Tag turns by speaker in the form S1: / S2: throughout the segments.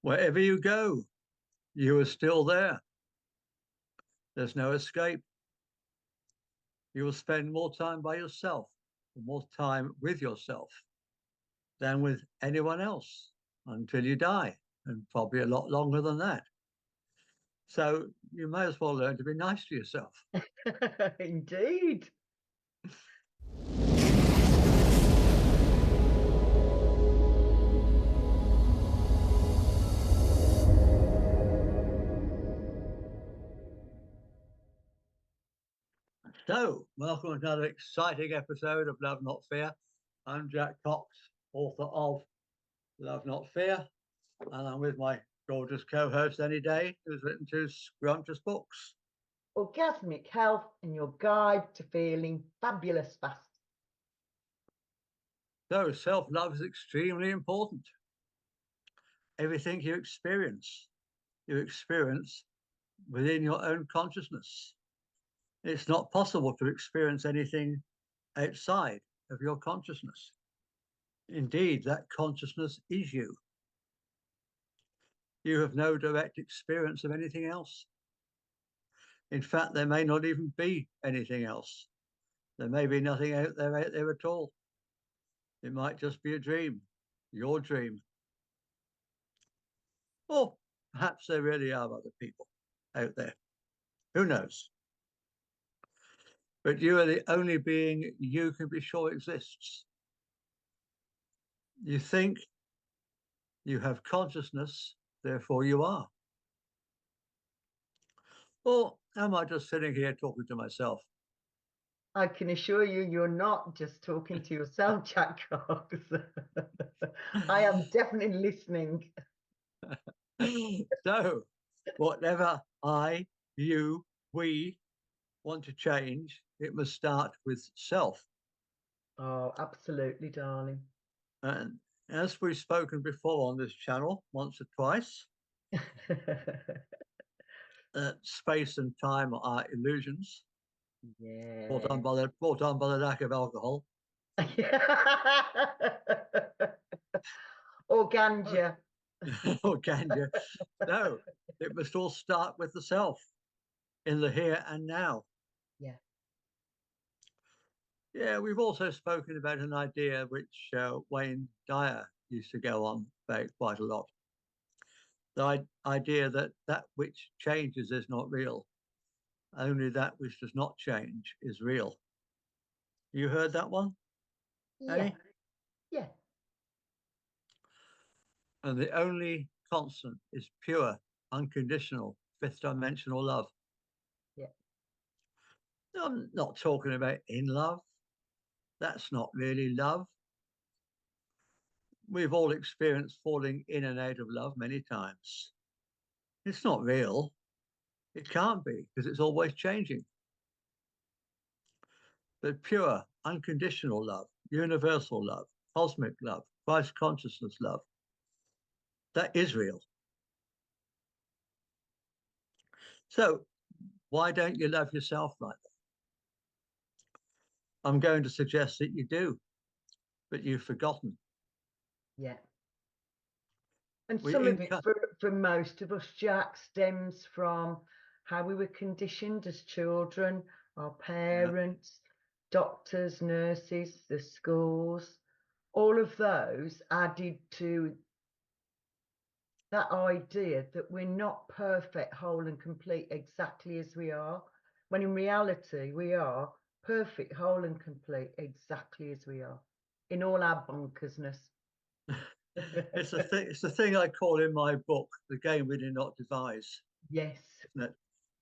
S1: Wherever you go, you are still there. There's no escape. You will spend more time by yourself, more time with yourself than with anyone else until you die, and probably a lot longer than that. So you may as well learn to be nice to yourself.
S2: Indeed.
S1: So, welcome to another exciting episode of Love Not Fear. I'm Jack Cox, author of Love Not Fear, and I'm with my gorgeous co-host Any Day, who's written two scrumptious books.
S2: Orgasmic health and your guide to feeling fabulous fast.
S1: So, self-love is extremely important. Everything you experience within your own consciousness. It's not possible to experience anything outside of your consciousness. Indeed, that consciousness is you. You have no direct experience of anything else. In fact, there may not even be anything else. There may be nothing out there at all. It might just be a dream, your dream. Or perhaps there really are other people out there. Who knows? But you are the only being you can be sure exists. You think, you have consciousness, therefore you are. Or am I just sitting here talking to myself?
S2: I can assure you, you're not just talking to yourself, Jack Cox. I am definitely listening.
S1: So, whatever I, you, we want to change, it must start with self.
S2: Oh, absolutely, darling.
S1: And as we've spoken before on this channel, once or twice, space and time are illusions
S2: Yeah.
S1: brought on by the lack of alcohol.
S2: Or ganja.
S1: Or ganja. No, it must all start with the self in the here and now.
S2: Yeah.
S1: Yeah, we've also spoken about an idea which Wayne Dyer used to go on about quite a lot. The idea that that which changes is not real. Only that which does not change is real. You heard that one,
S2: Yeah.
S1: Annie?
S2: Yeah.
S1: And the only constant is pure, unconditional, fifth dimensional love.
S2: Yeah.
S1: I'm not talking about in love. That's not really love. We've all experienced falling in and out of love many times. It's not real. It can't be because it's always changing. But pure, unconditional love, universal love, cosmic love, Christ consciousness love, that is real. So why don't you love yourself like that? I'm going to suggest that you do, but you've forgotten.
S2: Yeah. And
S1: We
S2: some of it,
S1: inca-
S2: for most of us, Jack, stems from how we were conditioned as children, our
S1: yeah.
S2: parents, doctors, nurses, the schools, all of those added to that idea that we're not perfect, whole, and complete exactly as we are, when in reality, we are perfect, whole, and complete exactly as we are in all our bonkersness.
S1: It's the thing I call in my book the game we did not devise.
S2: Yes.
S1: Isn't it?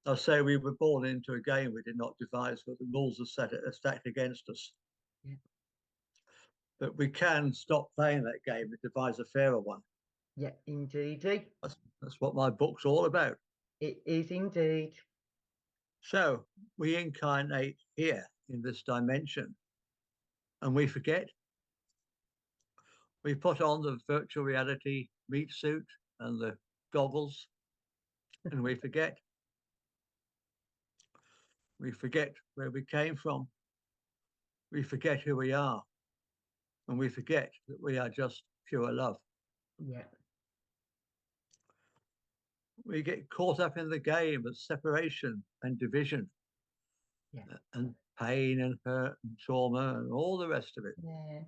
S1: I say we were born into a game we did not devise, but the rules are stacked against us.
S2: Yeah.
S1: But we can stop playing that game and devise a fairer one.
S2: Yeah, indeedy.
S1: That's what my book's all about.
S2: It is indeed.
S1: So we incarnate here in this dimension and we forget. We put on the virtual reality meat suit and the goggles and we forget. We forget where we came from. We forget who we are. And we forget that we are just pure love.
S2: Yeah.
S1: We get caught up in the game of separation and division,
S2: Yeah.
S1: and pain and hurt and trauma and all the rest of it.
S2: Yeah.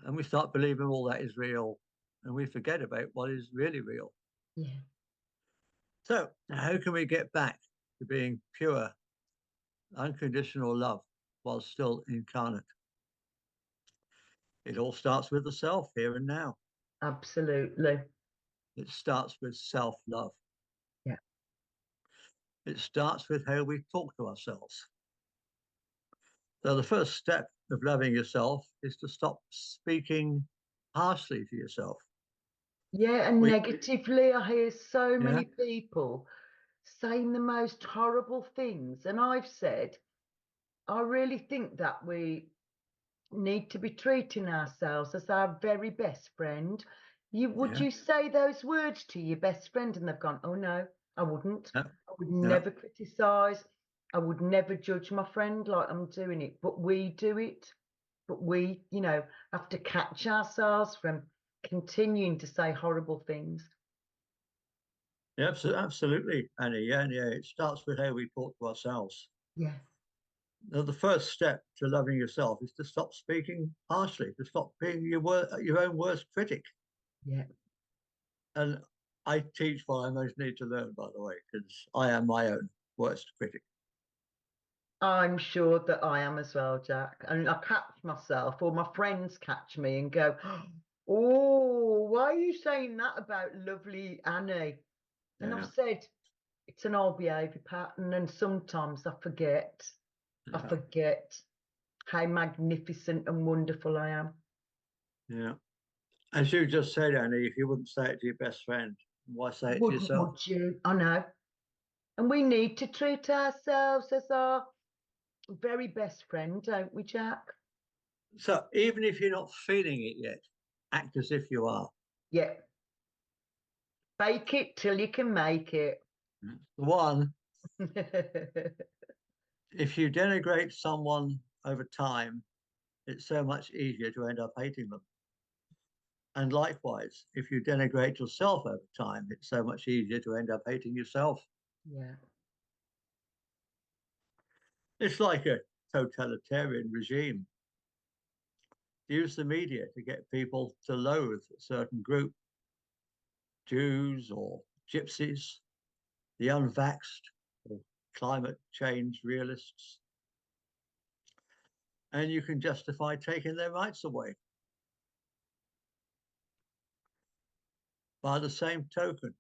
S1: And we start believing all that is real, and we forget about what is really real.
S2: Yeah.
S1: So how can we get back to being pure, unconditional love while still incarnate? It all starts with the self here and now.
S2: Absolutely.
S1: It starts with self-love.
S2: Yeah.
S1: It starts with how we talk to ourselves. So the first step of loving yourself is to stop speaking harshly to yourself.
S2: Yeah, and
S1: We,
S2: negatively, I hear so
S1: yeah,
S2: many people saying the most horrible things. And I've said, I really think that we need to be treating ourselves as our very best friend. Would
S1: yeah,
S2: you say those words to your best friend? And they've gone, oh no, I wouldn't.
S1: yeah,
S2: I would
S1: yeah,
S2: never criticize. I would never judge my friend like I'm doing it. But we do it. But we, have to catch ourselves from continuing to say horrible things.
S1: yeah, absolutely, Annie. Yeah, yeah. It starts with how we talk to ourselves.
S2: Yeah.
S1: Now, the first step to loving yourself is to stop speaking harshly, to stop being your own worst critic.
S2: Yeah.
S1: And I teach what I most need to learn, by the way, because I am my own worst critic.
S2: I'm sure that I am as well, Jack. And I catch myself, or my friends catch me and go, oh, why are you saying that about lovely Annie? And I've
S1: Yeah,
S2: said, it's an old behaviour pattern. And sometimes I forget,
S1: yeah,
S2: how magnificent and wonderful I am.
S1: yeah. As you just said, Annie, if you wouldn't say it to your best friend, why say it to
S2: Wouldn't,
S1: yourself?
S2: would you? I know. And we need to treat ourselves as our very best friend, don't we, Jack?
S1: So even if you're not feeling it yet, act as if you are.
S2: Yeah. Fake it till you can make it.
S1: One, if you denigrate someone over time, it's so much easier to end up hating them. And likewise, if you denigrate yourself over time, it's so much easier to end up hating yourself.
S2: Yeah.
S1: It's like a totalitarian regime. Use the media to get people to loathe a certain group, Jews or gypsies, the unvaxxed or climate change realists. And you can justify taking their rights away. By the same token,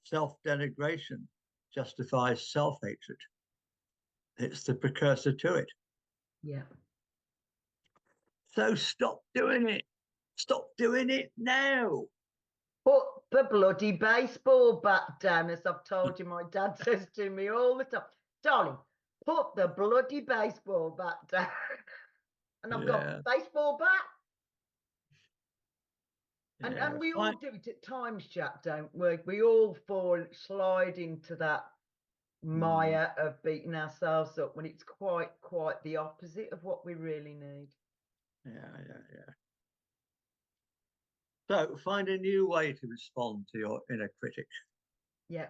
S1: self-denigration justifies self-hatred. It's the precursor to it.
S2: Yeah.
S1: So stop doing it. Stop doing it now.
S2: Put the bloody baseball bat down, as I've told you, my dad says to me all the time, darling, put the bloody baseball bat down. And I've got
S1: Yeah,
S2: baseball bat.
S1: yeah.
S2: And we all
S1: Fine.
S2: do it at times, Jack, don't we? We all slide into that mire of beating ourselves up when it's quite the opposite of what we really need.
S1: Yeah, yeah, yeah. So find a new way to respond to your inner critic.
S2: Yeah.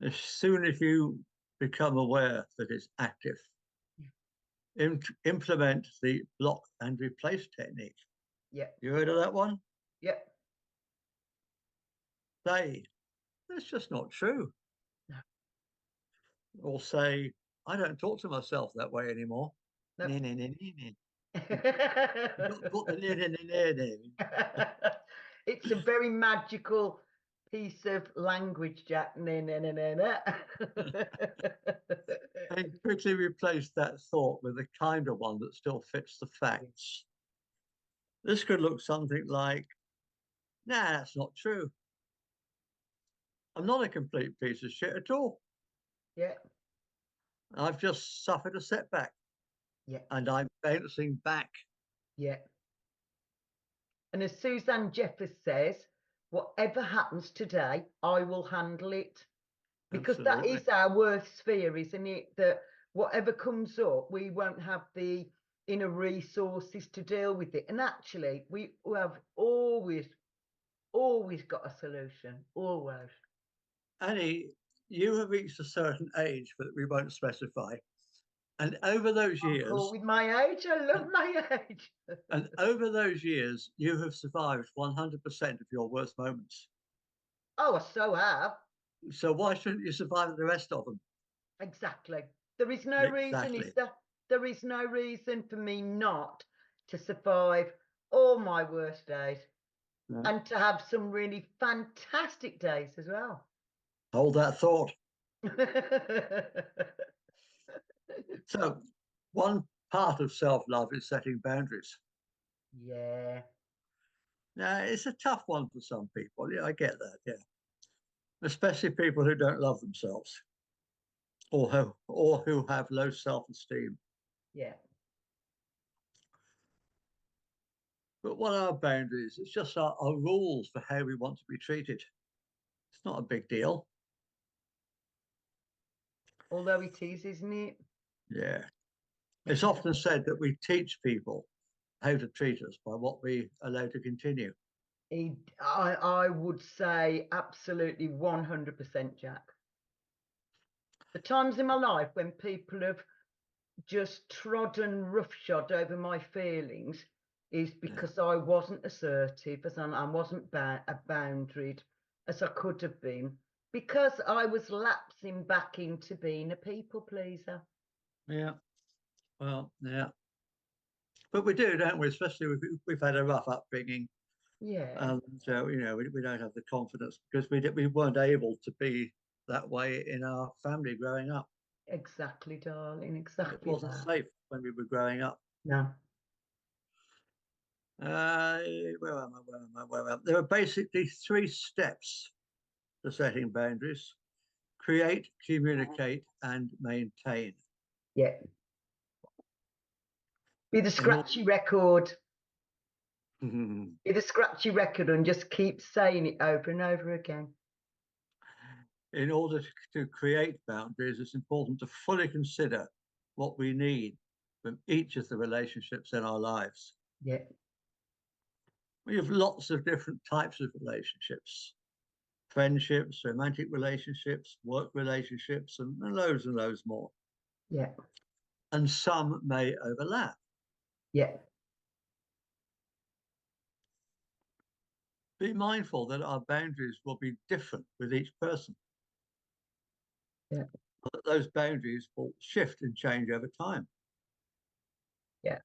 S1: As soon as you become aware that it's active, implement the block and replace technique.
S2: Yeah.
S1: You heard of that one?
S2: Yeah.
S1: Say, that's just not true.
S2: No.
S1: Or say, I don't talk to myself that way anymore.
S2: No.
S1: Nee, nee, nee, nee, nee. Put the nee, nee, nee, nee, nee.
S2: It's a very magical piece of language, Jack. No, no, no, no, no.
S1: And quickly replace that thought with a kinder one that still fits the facts. This could look something like, nah, that's not true. I'm not a complete piece of shit at all.
S2: Yeah.
S1: I've just suffered a setback
S2: Yeah.
S1: and I'm bouncing back.
S2: Yeah. And as Suzanne Jeffers says, whatever happens today, I will handle it. Because that
S1: Absolutely.
S2: is our worst fear, isn't it? That whatever comes up, we won't have the inner resources to deal with it. And actually, we have always always got a solution, always.
S1: Annie, you have reached a certain age that we won't specify. And over those
S2: I'm cool
S1: years,
S2: with my age. I love my age.
S1: and over those years, you have survived 100% of your worst moments.
S2: Oh, I so have.
S1: So why shouldn't you survive the rest of them?
S2: Exactly. There is no reason, is
S1: Exactly.
S2: there? There is no reason for me not to survive all my worst days
S1: No.
S2: and to have some really fantastic days as well.
S1: Hold that thought. So, one part of self-love is setting boundaries.
S2: Yeah,
S1: Now, it's a tough one for some people. Yeah, I get that. Yeah, especially people who don't love themselves or who have low self-esteem.
S2: yeah.
S1: But what are boundaries? It's just our rules for how we want to be treated. It's not a big deal.
S2: Although it is, isn't it?
S1: Yeah. It's often said that we teach people how to treat us by what we allow to continue.
S2: I would say absolutely 100%, Jack. The times in my life when people have just trodden roughshod over my feelings is
S1: Yeah.
S2: because I wasn't assertive, as I wasn't boundaried as I could have been, because I was lapsing back into being a people pleaser.
S1: Yeah. Well, yeah. But we do, don't we? Especially if we've had a rough upbringing.
S2: Yeah,
S1: And so, we don't have the confidence because we weren't able to be that way in our family growing up.
S2: exactly, darling,
S1: It
S2: exactly
S1: wasn't
S2: that.
S1: safe when we were growing up.
S2: No.
S1: Where am I? Where am I? Where am I? There are basically three steps to setting boundaries: create, communicate, and maintain.
S2: Yeah. Be the
S1: In order,
S2: scratchy record. Be the scratchy record and just keep saying it over and over again.
S1: in order to create boundaries, it's important to fully consider what we need from each of the relationships in our lives.
S2: Yeah.
S1: We have lots of different types of relationships: friendships, romantic relationships, work relationships, and loads more.
S2: Yeah.
S1: And some may overlap.
S2: Yeah.
S1: Be mindful that our boundaries will be different with each person,
S2: Yeah.
S1: but those boundaries will shift and change over time.
S2: Yeah.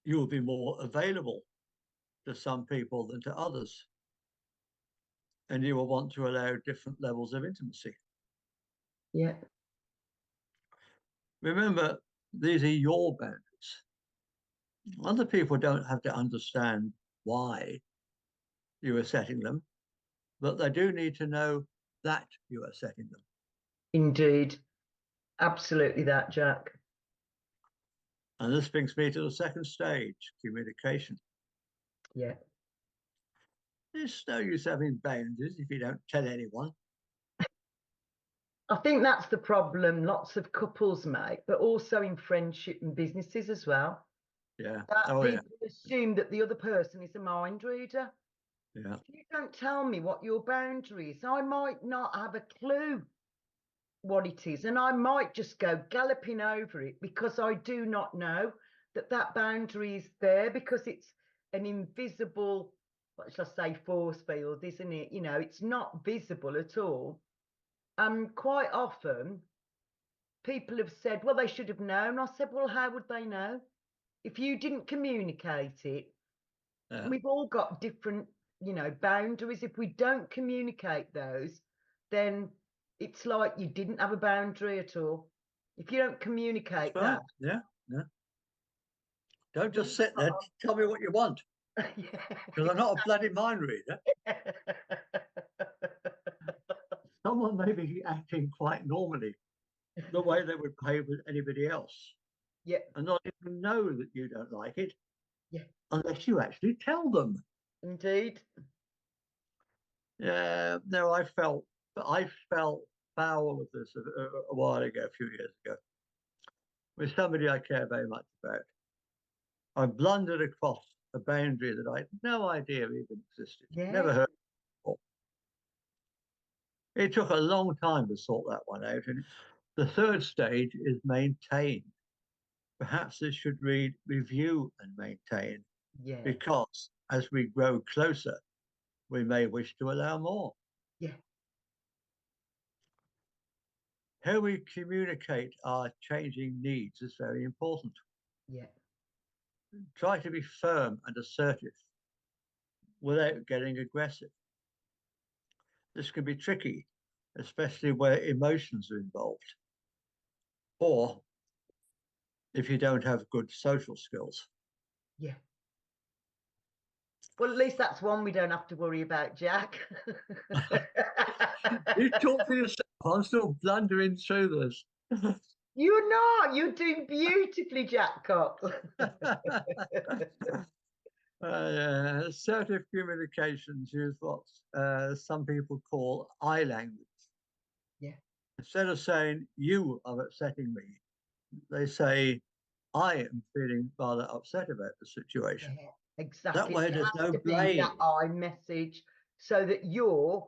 S1: You will be more available to some people than to others, and you will want to allow different levels of intimacy.
S2: Yeah.
S1: Remember, these are your boundaries. Other people don't have to understand why you are setting them, but they do need to know that you are setting them.
S2: Indeed. Absolutely that, Jack.
S1: And this brings me to the second stage, communication.
S2: Yeah.
S1: There's no use having boundaries if you don't tell anyone.
S2: I think that's the problem lots of couples make, but also in friendship and businesses as well.
S1: Yeah.
S2: That
S1: Oh, yeah.
S2: people assume that the other person is a mind reader.
S1: Yeah.
S2: If you don't tell me what your boundary is, I might not have a clue what it is. And I might just go galloping over it because I do not know that that boundary is there, because it's an invisible, what shall I say, force field, isn't it? You know, it's not visible at all. Quite often people have said, well, they should have known. I said, well, how would they know? If you didn't communicate it,
S1: Yeah.
S2: we've all got different, boundaries. If we don't communicate those, then it's like you didn't have a boundary at all. If you don't
S1: That's
S2: communicate
S1: right.
S2: that,
S1: Yeah. Yeah. Don't just
S2: we've
S1: sit there. Tell me what you want,
S2: got,
S1: because I'm not a bloody mind reader. Someone may be acting quite normally, the way they would behave with anybody else,
S2: yeah,
S1: and not even know that you don't like it
S2: yeah,
S1: unless you actually tell them.
S2: indeed.
S1: Yeah. No, I felt foul of this a while ago, a few years ago, with somebody I care very much about. I blundered across a boundary that I had no idea even existed,
S2: Yeah.
S1: never heard before. It took a long time to sort that one out. And the third stage is maintain. Perhaps this should read review and maintain,
S2: Yeah.
S1: because as we grow closer, we may wish to allow more.
S2: Yeah.
S1: How we communicate our changing needs is very important.
S2: Yeah.
S1: Try to be firm and assertive without getting aggressive. This can be tricky, especially where emotions are involved, or if you don't have good social skills.
S2: Yeah. Well, at least that's one we don't have to worry about, Jack.
S1: You talk for yourself. I'm still blundering through this.
S2: You're not. You're doing beautifully, Jack Cox.
S1: Assertive communications use what some people call I language.
S2: Yeah.
S1: Instead of saying, you are upsetting me, they say, I am feeling rather upset about the situation.
S2: Yeah,
S1: That
S2: exactly.
S1: way,
S2: It
S1: there's
S2: has
S1: no
S2: to be that
S1: blame.
S2: I message so that you're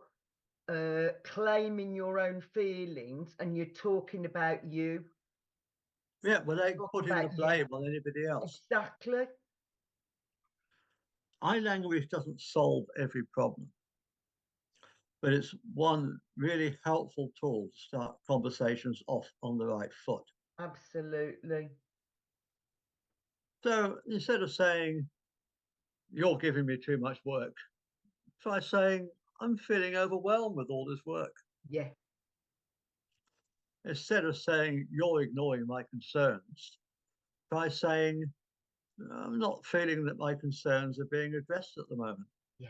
S2: claiming your own feelings and you're talking about you.
S1: Yeah, without
S2: Talk
S1: putting the
S2: about you.
S1: blame on anybody else.
S2: Exactly.
S1: I language doesn't solve every problem, but it's one really helpful tool to start conversations off on the right foot.
S2: Absolutely.
S1: So instead of saying, you're giving me too much work, try saying, I'm feeling overwhelmed with all this work.
S2: Yeah.
S1: Instead of saying, you're ignoring my concerns, try saying, I'm not feeling that my concerns are being addressed at the moment.
S2: Yeah.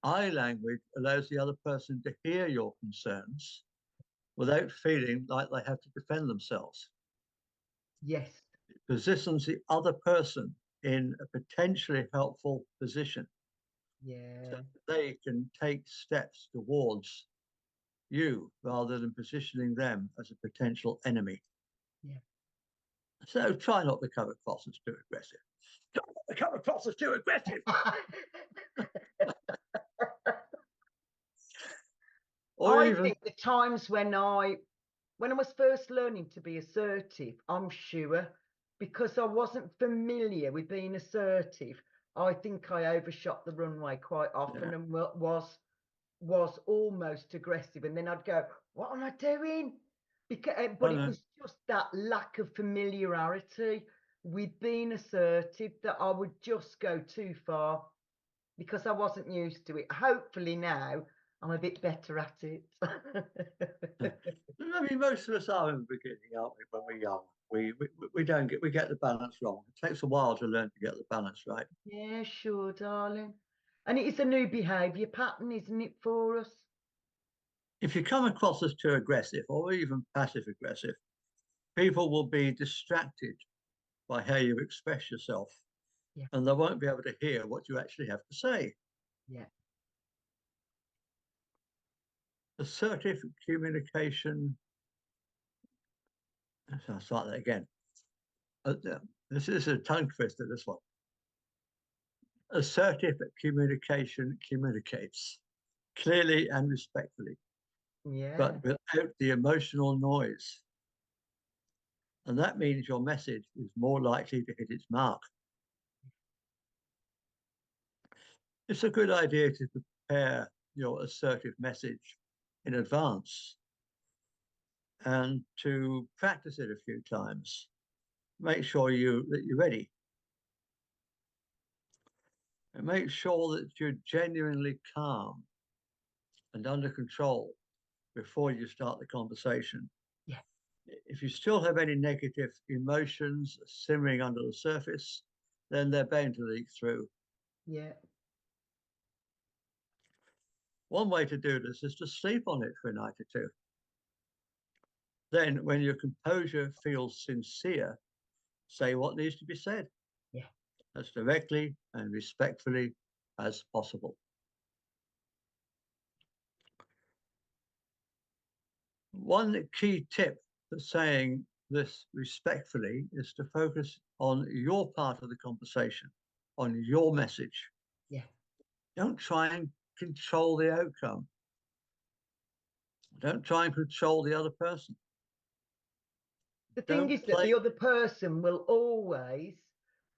S1: I language allows the other person to hear your concerns without feeling like they have to defend themselves.
S2: Yes.
S1: It positions the other person in a potentially helpful position, so
S2: Yeah.
S1: they can take steps towards you rather than positioning them as a potential enemy.
S2: Yeah.
S1: So try not to come across as too aggressive. Try not to come across as too aggressive. Or
S2: I
S1: even,
S2: think the times when I was first learning to be assertive, I'm sure, because I wasn't familiar with being assertive, I think I overshot the runway quite often
S1: yeah,
S2: and was almost aggressive. And then I'd go, what am I doing? But it was just that lack of familiarity with being assertive that I would just go too far because I wasn't used to it. Hopefully now I'm a bit better at it.
S1: I mean, most of us are in the beginning, aren't we? When we're young, we get the balance wrong. It takes a while to learn to get the balance right.
S2: Yeah, sure, darling. And it is a new behaviour pattern, isn't it, for us?
S1: If you come across as too aggressive or even passive aggressive, people will be distracted by how you express yourself,
S2: Yeah,
S1: and they won't be able to hear what you actually have to say.
S2: yeah,
S1: Assertive communication. I'll start that again. This is a tongue twister, this one. Assertive communication communicates clearly and respectfully,
S2: yeah,
S1: but without the emotional noise. And that means your message is more likely to hit its mark. It's a good idea to prepare your assertive message in advance and to practice it a few times. Make sure that you're ready. And make sure that you're genuinely calm and under control before you start the conversation.
S2: yeah,
S1: If you still have any negative emotions simmering under the surface, then they're bound to leak through.
S2: yeah,
S1: One way to do this is to sleep on it for a night or two. Then, when your composure feels sincere, say what needs to be said
S2: yeah,
S1: as directly and respectfully as possible. One key tip for saying this respectfully is to focus on your part of the conversation, on your message.
S2: Yeah.
S1: Don't try and control the outcome. Don't try and control the other person.
S2: The thing
S1: Don't
S2: is that
S1: play.
S2: the other person will always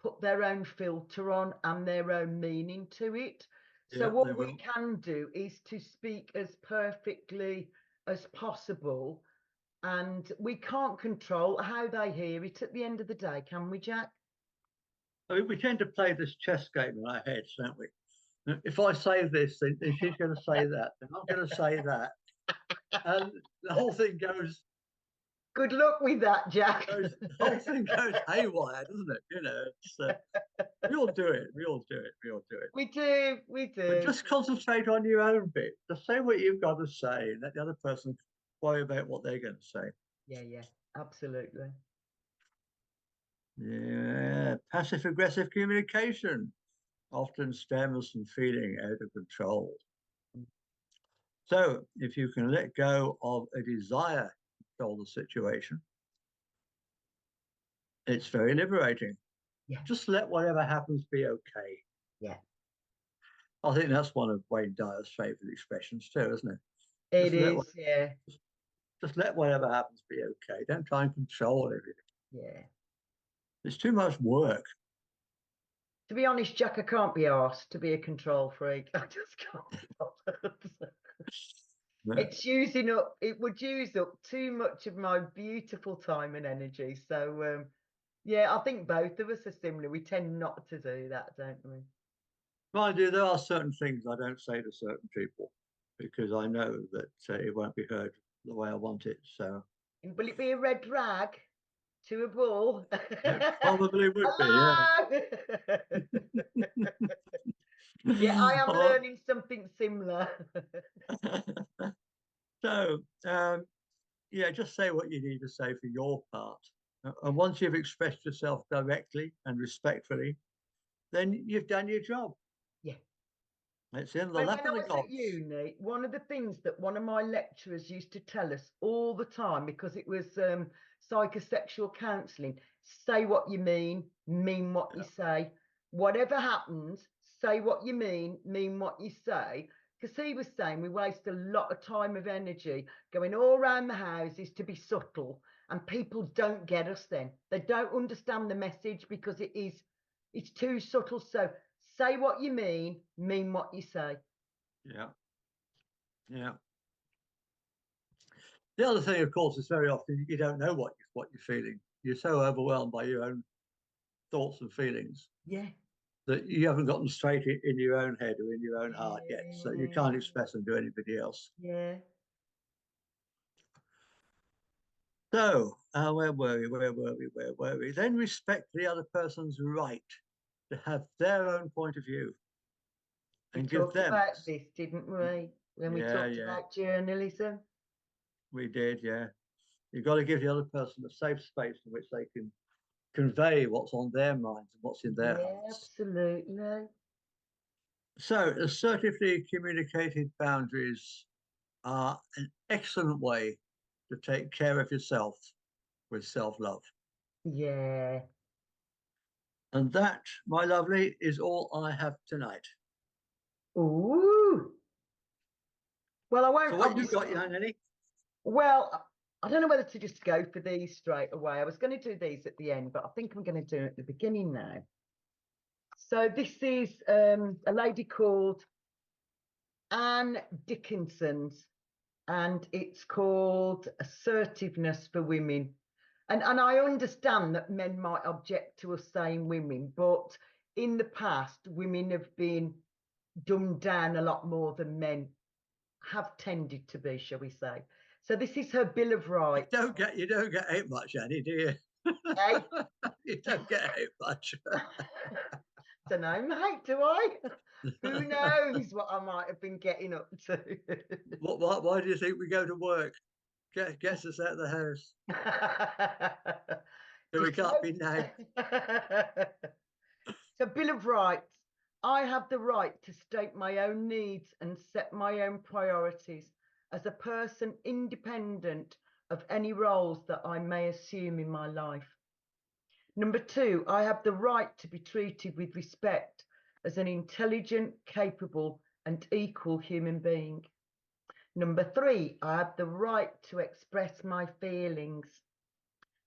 S2: put their own filter on and their own meaning to it. So
S1: Yeah, they
S2: what we
S1: will.
S2: can do is to speak as perfectly as possible, and we can't control how they hear it at the end of the day, can we, Jack?
S1: I mean, we tend to play this chess game in our heads, don't we? If I say this, then she's going to say that, and I'm going to say that, and the whole thing goes.
S2: Good luck with that, Jack.
S1: The whole thing goes haywire, doesn't it? You know, we all do it. We all do it. We all do it.
S2: We do. We
S1: But
S2: do.
S1: just concentrate on your own bit. Just say what you've got to say, and let the other person worry about what they're going to say.
S2: Yeah, yeah, absolutely.
S1: Yeah, passive aggressive communication often stems from feeling out of control. So, if you can let go of a desire to control the situation, it's very liberating.
S2: Yeah,
S1: Just let whatever happens be okay.
S2: yeah.
S1: I think that's one of Wayne Dyer's favorite expressions too, isn't it?
S2: It
S1: Just let
S2: is, yeah,
S1: just let whatever happens be okay. Don't try and control everything.
S2: yeah.
S1: It's too much work.
S2: To be honest, Jack, I can't be asked to be a control freak. I just can't be bothered.
S1: No.
S2: It would use up too much of my beautiful time and energy. So, yeah, I think both of us are similar. We tend not to do that, don't we?
S1: Mind you, there are certain things I don't say to certain people because I know that it won't be heard the way I want it. So
S2: Will it be a red rag to a bull?
S1: it probably would be,
S2: Hello! Yeah, I am
S1: yeah.
S2: learning something similar.
S1: So, yeah, just say what you need to say for your part. And once you've expressed yourself directly and respectfully, then you've done your job.
S2: Yeah.
S1: It's in the
S2: When
S1: lap
S2: I
S1: of the
S2: was at
S1: gods.
S2: uni, one of the things that one of my lecturers used to tell us all the time, because it was psychosexual counselling, say what you mean what you
S1: Yeah.
S2: say. Whatever happens, say what you mean what you say. Because he was saying we waste a lot of time of energy going all around the houses to be subtle, and people don't get us then. They don't understand the message because it's too subtle. So say what you mean what you say.
S1: Yeah. Yeah. The other thing, of course, is very often you don't know what you're feeling. You're so overwhelmed by your own thoughts and feelings
S2: Yeah.
S1: that you haven't got them straight in your own head or in your own heart yet. So you
S2: Yeah.
S1: can't express them to anybody else.
S2: Yeah.
S1: So, where were we? Where were we? Where were we? Then respect the other person's right to have their own point of view
S2: We
S1: and give
S2: talked
S1: them.
S2: about this, didn't we? When we
S1: Yeah,
S2: talked
S1: yeah,
S2: about journalism.
S1: we did. Yeah. You've got to give the other person a safe space in which they can convey what's on their minds and what's in their
S2: Yeah,
S1: hearts.
S2: absolutely.
S1: So, assertively communicated boundaries are an excellent way to take care of yourself with self love.
S2: Yeah.
S1: And that, my lovely, is all I have tonight.
S2: Ooh. Well, I
S1: So,
S2: won't
S1: what you
S2: obviously.
S1: got, young Annie?
S2: Well, I don't know whether to just go for these straight away. I was going to do these at the end, but I think I'm going to do it at the beginning now. So this is a lady called Anne Dickinson's, and it's called Assertiveness for Women. And I understand that men might object to us saying women, but in the past, women have been dumbed down a lot more than men have tended to be, shall we say. So this is her Bill of Rights.
S1: You don't get out much, Annie, do you?
S2: Eh?
S1: You don't get out much.
S2: Don't know, mate, do I? Who knows what I might have been getting up to?
S1: Why do you think we go to work? Gets us out of the house. So we can't be nagged.
S2: So, Bill of Rights. I have the right to state my own needs and set my own priorities as a person independent of any roles that I may assume in my life. Number 2, I have the right to be treated with respect as an intelligent, capable, and equal human being. Number 3, I have the right to express my feelings.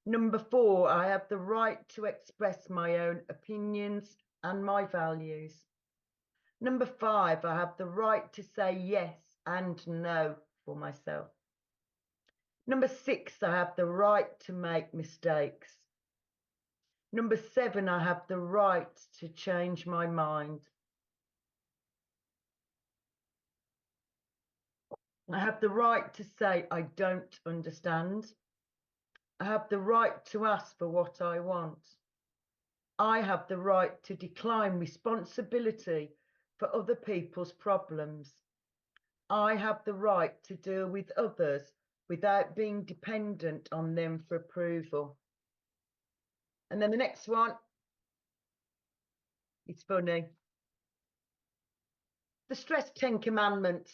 S2: Number 4, I have the right to express my own opinions and my values. Number 5, I have the right to say yes and no for myself. Number 6, I have the right to make mistakes. Number 7, I have the right to change my mind. I have the right to say I don't understand. I have the right to ask for what I want. I have the right to decline responsibility for other people's problems. I have the right to deal with others without being dependent on them for approval. And then the next one, it's funny. The stress 10 commandments.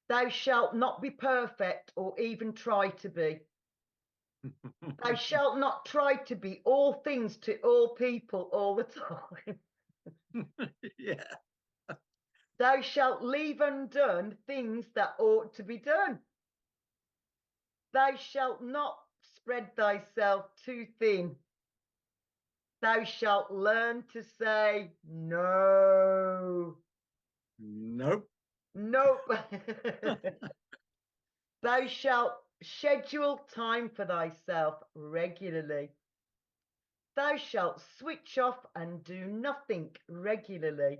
S2: Thou shalt not be perfect or even try to be. Thou shalt not try to be all things to all people all the time.
S1: Yeah.
S2: Thou shalt leave undone things that ought to be done. Thou shalt not spread thyself too thin. Thou shalt learn to say no.
S1: Nope.
S2: Nope. Thou shalt schedule time for thyself regularly. Thou shalt switch off and do nothing regularly.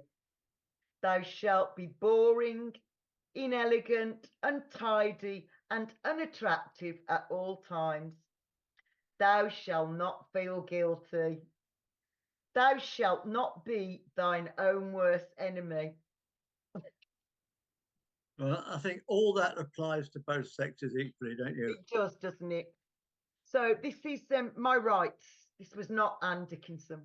S2: Thou shalt be boring, inelegant, untidy, and unattractive at all times. Thou shalt not feel guilty. Thou shalt not be thine own worst enemy.
S1: Well, I think all that applies to both sexes equally, don't you?
S2: It does, doesn't it? So this is my rights. This was not Anne Dickinson.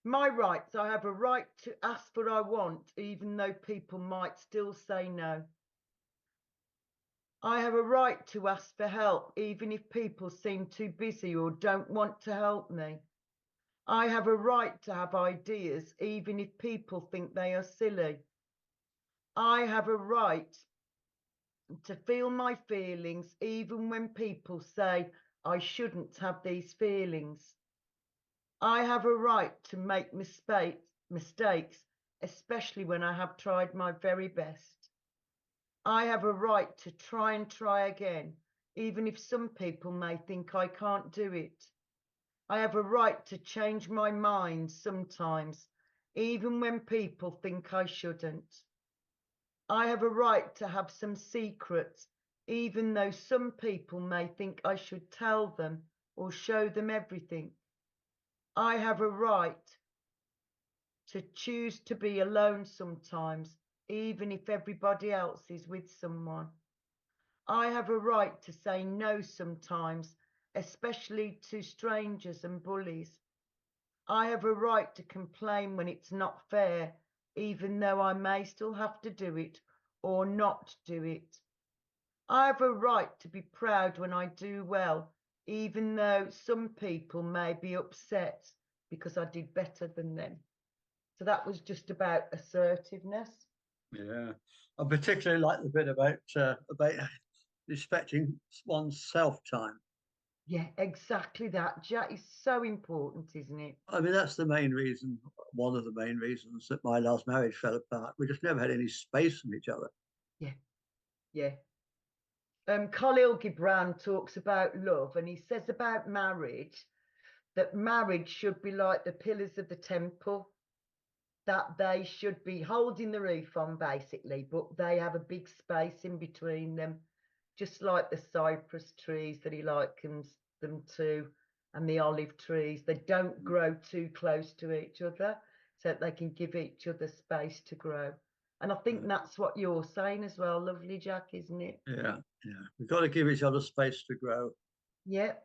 S2: My rights. I have a right to ask what I want, even though people might still say no. I have a right to ask for help, even if people seem too busy or don't want to help me. I have a right to have ideas, even if people think they are silly. I have a right to feel my feelings, even when people say I shouldn't have these feelings. I have a right to make mistakes, especially when I have tried my very best. I have a right to try again, even if some people may think I can't do it. I have a right to change my mind sometimes, even when people think I shouldn't. I have a right to have some secrets, even though some people may think I should tell them or show them everything. I have a right to choose to be alone sometimes, even if everybody else is with someone. I have a right to say no sometimes, especially to strangers and bullies. I have a right to complain when it's not fair, even though I may still have to do it or not do it. I have a right to be proud when I do well, even though some people may be upset because I did better than them. So that was just about assertiveness.
S1: Yeah. I particularly like the bit about respecting one's self time.
S2: Yeah, exactly that. That is so important, isn't it?
S1: I mean, that's the main reason, one of the main reasons that my last marriage fell apart. We just never had any space from each other.
S2: Yeah, yeah. Khalil Gibran talks about love, and he says about marriage that marriage should be like the pillars of the temple, that they should be holding the roof on basically, but they have a big space in between them, just like the cypress trees that he likens them to, and the olive trees. They don't grow too close to each other, so that they can give each other space to grow. And I think that's what you're saying as well, lovely Jack, isn't it?
S1: Yeah, yeah. We've got to give each other space to grow.
S2: Yep.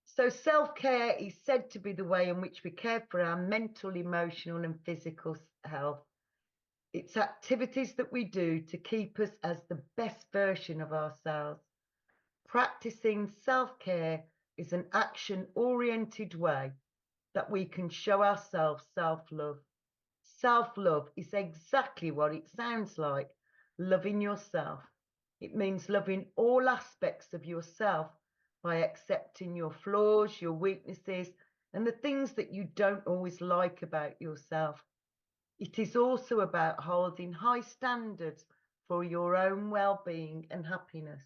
S2: So self-care is said to be the way in which we care for our mental, emotional, and physical health. It's activities that we do to keep us as the best version of ourselves. Practicing self-care is an action-oriented way that we can show ourselves self-love. Self-love is exactly what it sounds like, loving yourself. It means loving all aspects of yourself by accepting your flaws, your weaknesses, and the things that you don't always like about yourself. It is also about holding high standards for your own well-being and happiness.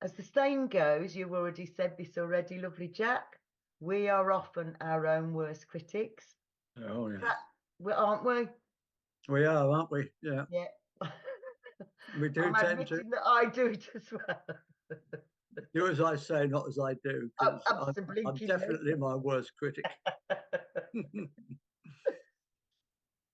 S2: As the saying goes, you've already said this already, lovely Jack, we are often our own worst critics.
S1: Oh, yeah.
S2: Aren't we?
S1: We are, aren't we? Yeah.
S2: Yeah.
S1: We do
S2: I'm
S1: tend to.
S2: admitting that I do it as well.
S1: Do as I say, not as I do, because
S2: Oh,
S1: I'm
S2: absolutely.
S1: definitely my worst critic.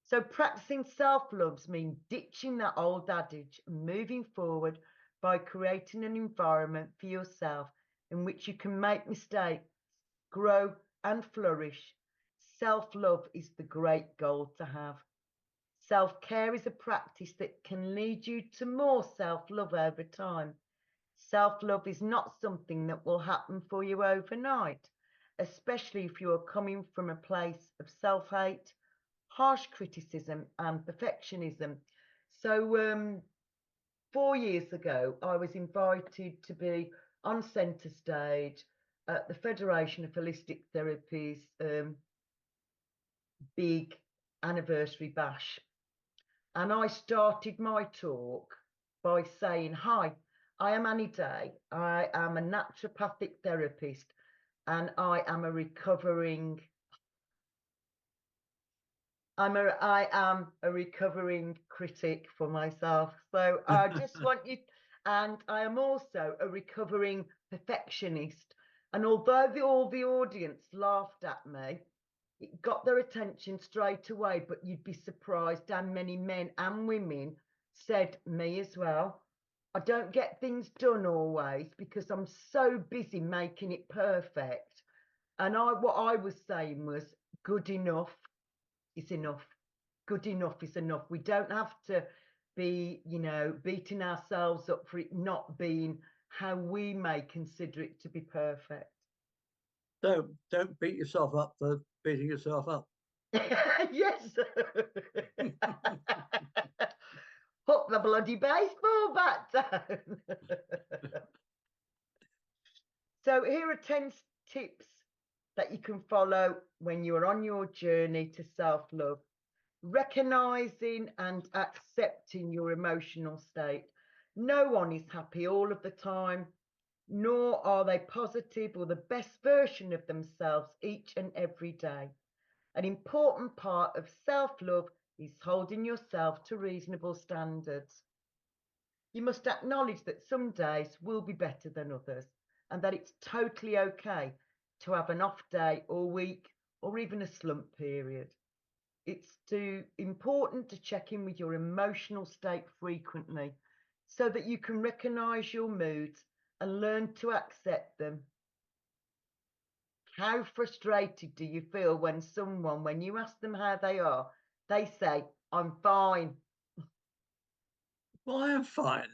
S2: So practicing self-love means ditching that old adage and moving forward by creating an environment for yourself in which you can make mistakes, grow and flourish. Self-love is the great goal to have. Self-care is a practice that can lead you to more self-love over time. Self-love is not something that will happen for you overnight, especially if you are coming from a place of self-hate, harsh criticism and perfectionism. So 4 years ago, I was invited to be on centre stage at the Federation of Holistic Therapy's big anniversary bash. And I started my talk by saying, hi, I am Annie Day. I am a naturopathic therapist and I am a recovering I am a recovering critic for myself. So I just want you, and I am also a recovering perfectionist. And although all the audience laughed at me, it got their attention straight away. But you'd be surprised how many men and women said me as well. I don't get things done always because I'm so busy making it perfect. And what I was saying was good enough is enough. Good enough is enough. We don't have to be, beating ourselves up for it not being how we may consider it to be perfect.
S1: Don't beat yourself up for beating yourself up.
S2: Yes. Put the bloody baseball bat down. So here are 10 tips that you can follow when you're on your journey to self-love. Recognizing and accepting your emotional state. No one is happy all of the time, nor are they positive or the best version of themselves each and every day. An important part of self-love is holding yourself to reasonable standards. You must acknowledge that some days will be better than others and that it's totally okay to have an off day or week or even a slump period. It's important to check in with your emotional state frequently so that you can recognize your moods and learn to accept them. How frustrated do you feel when you ask them how they are, they say, I'm fine.
S1: Well, I am fine.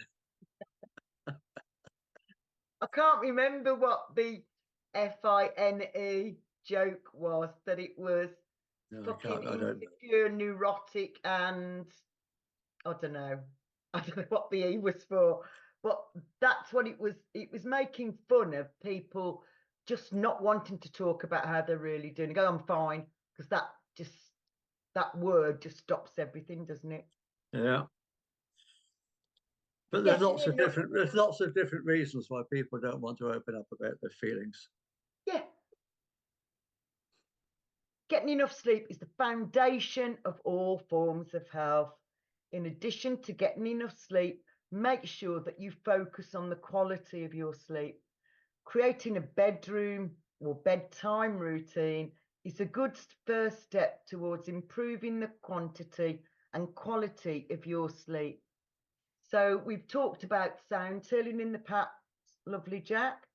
S2: I can't remember what the FINE joke was, that it was
S1: No,
S2: fucking
S1: I don't
S2: insecure, neurotic, and I don't know. I don't know what the E was for, but that's what it was. It was making fun of people just not wanting to talk about how they're really doing. Go, I'm fine, because that word just stops everything, doesn't it?
S1: Yeah. But there's lots of different reasons why people don't want to open up about their feelings.
S2: Yeah. Getting enough sleep is the foundation of all forms of health. In addition to getting enough sleep, make sure that you focus on the quality of your sleep. Creating a bedroom or bedtime routine is a good first step towards improving the quantity and quality of your sleep. So we've talked about sound healing in the past, lovely Jack.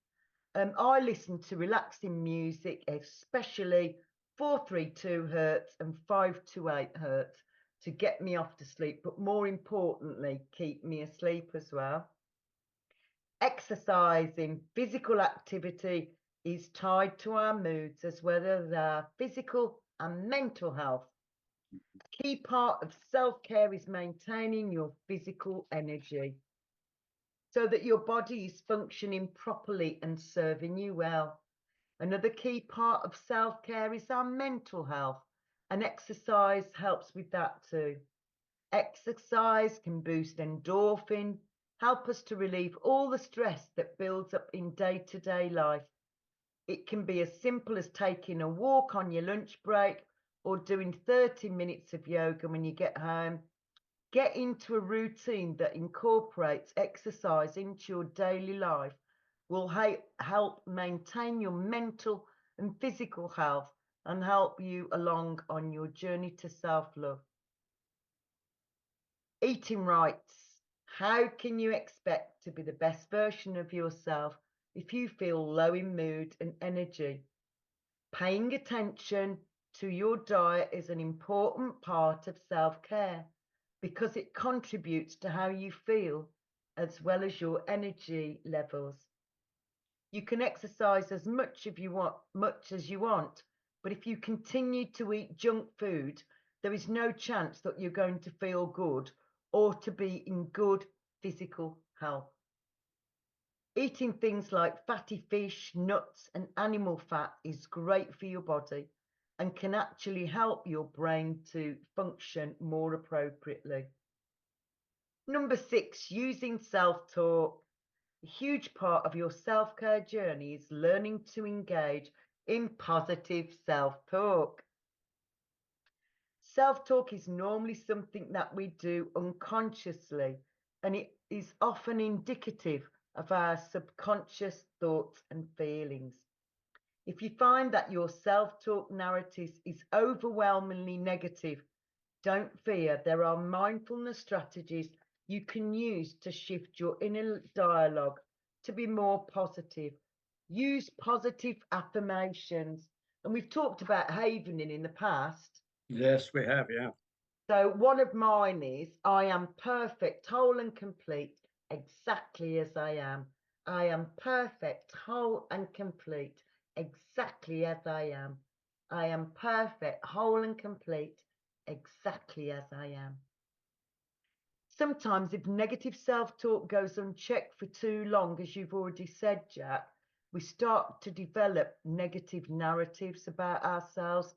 S2: I listen to relaxing music, especially 432 hertz and 528 hertz to get me off to sleep, but more importantly, keep me asleep as well. Exercising, physical activity is tied to our moods as well as our physical and mental health. A key part of self-care is maintaining your physical energy so that your body is functioning properly and serving you well. Another key part of self-care is our mental health, and exercise helps with that too. Exercise can boost endorphin, help us to relieve all the stress that builds up in day-to-day life. It can be as simple as taking a walk on your lunch break or doing 30 minutes of yoga when you get home. Get into a routine that incorporates exercise into your daily life will help maintain your mental and physical health and help you along on your journey to self-love. Eating right. How can you expect to be the best version of yourself if you feel low in mood and energy? Paying attention to your diet is an important part of self-care because it contributes to how you feel as well as your energy levels. You can exercise as much as you want, but if you continue to eat junk food, there is no chance that you're going to feel good or to be in good physical health. Eating things like fatty fish, nuts, and animal fat is great for your body and can actually help your brain to function more appropriately. Number 6, using self-talk. A huge part of your self-care journey is learning to engage in positive self-talk. Self-talk is normally something that we do unconsciously, and it is often indicative of our subconscious thoughts and feelings. If you find that your self-talk narrative is overwhelmingly negative, don't fear. There are mindfulness strategies you can use to shift your inner dialogue to be more positive. Use positive affirmations. And we've talked about havening in the past.
S1: Yes, we have, yeah.
S2: So one of mine is, I am perfect, whole and complete, exactly as I am. I am perfect, whole and complete, exactly as I am. I am perfect, whole and complete, exactly as I am. Sometimes if negative self-talk goes unchecked for too long, as you've already said, Jack, we start to develop negative narratives about ourselves